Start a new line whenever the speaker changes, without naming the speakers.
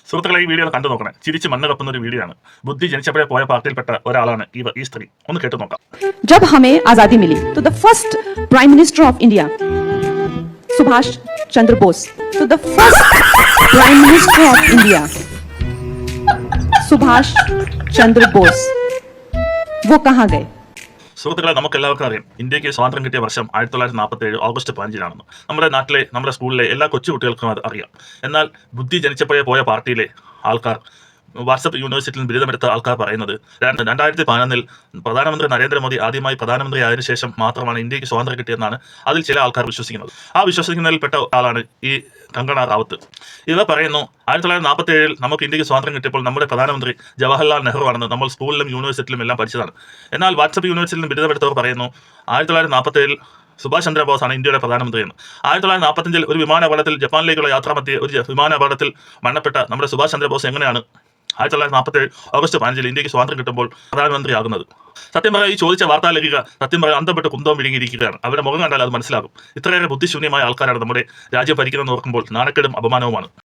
സുഹൃത്തുക്കളെ, ഈ വീഡിയോ കണ്ടു നോക്കണേ. ചിരിച്ച് മണ്ണ് കപ്പുന്ന ഒരു വീഡിയോ ആണ്. ബുദ്ധി ജനിച്ചപ്പോഴേ പോയ പാർട്ടിയിൽപ്പെട്ട ഒരാളാണ് ഈ സ്ത്രീ. ഒന്ന് കേട്ടു നോക്കാം.
जब हमें आजादी मिली तो the first prime minister of India Subhash Chandra Bose, तो the first prime minister of India Subhash Chandra Bose वो कहाँ गए?
സുഹൃത്തുക്കളെ, നമുക്ക് എല്ലാവർക്കും അറിയാം, ഇന്ത്യക്ക് സ്വാതന്ത്ര്യം കിട്ടിയ വർഷം 1947 ഓഗസ്റ്റ് 15 നമ്മുടെ നാട്ടിലെ, നമ്മുടെ സ്കൂളിലെ എല്ലാ കൊച്ചു കുട്ടികൾക്കും അത് അറിയാം. എന്നാൽ ബുദ്ധി ജനിച്ചപ്പോഴേ പോയ പാർട്ടിയിലെ ആൾക്കാർ, വാട്സപ്പ് യൂണിവേഴ്സിറ്റിയിൽ ബിരുദമെടുത്ത ആൾക്കാർ പറയുന്നത് 2011 പ്രധാനമന്ത്രി നരേന്ദ്രമോദി ആദ്യമായി പ്രധാനമന്ത്രി ആയതിനു ശേഷം മാത്രമാണ് ഇന്ത്യക്ക് സ്വാതന്ത്ര്യം കിട്ടിയെന്നാണ് അതിൽ ചില ആൾക്കാർ വിശ്വസിക്കുന്നത്. ആ വിശ്വസിക്കുന്നതിൽപ്പെട്ട ആളാണ് ഈ കങ്കണ റാവത്ത്. ഇവർ പറയുന്നു, 1947 നമുക്ക് ഇന്ത്യക്ക് സ്വാതന്ത്ര്യം കിട്ടിയപ്പോൾ നമ്മുടെ പ്രധാനമന്ത്രി ജവഹർലാൽ നെഹ്റു ആണെന്ന് നമ്മൾ സ്കൂളിലും യൂണിവേഴ്സിറ്റിയിലും എല്ലാം പഠിച്ചതാണ്. എന്നാൽ വാട്സപ്പ് യൂണിവേഴ്സിറ്റിയിൽ ബിരുദമെടുത്തവർ പറയുന്നു 1947 സുഭാഷ് ചന്ദ്രബോസ് ആണ് ഇന്ത്യയുടെ പ്രധാനമന്ത്രി എന്ന്. 1945 ഒരു വിമാനാപകടത്തിൽ ജപ്പാനിലേക്കുള്ള യാത്രാമധ്യേ ഒരു വിമാനാപകടത്തിൽ മരണപ്പെട്ട നമ്മുടെ സുഭാഷ് ചന്ദ്രബോസ് എങ്ങനെയാണ് 1947 ഓഗസ്റ്റ് 15 ഇന്ത്യക്ക് സ്വാതന്ത്ര്യം കിട്ടുമ്പോൾ പ്രധാനമന്ത്രിയാകുന്നത്? സത്യം പറയാൻ ഈ ചോദിച്ച വാർത്താലേഖിക സത്യം പറയാൻ അന്തപ്പെട്ട് കുന്തവും വിഴുങ്ങിയിരിക്കുകയാണ്. അവരുടെ മുഖം കണ്ടാൽ അത് മനസ്സിലാകും. ഇത്രയേറെ ബുദ്ധിശൂന്യമായ ആൾക്കാരാണ് നമ്മുടെ രാജ്യം ഭരിക്കുന്നതെന്ന് ഓർക്കുമ്പോൾ നാണക്കേടും അപമാനവുമാണ്.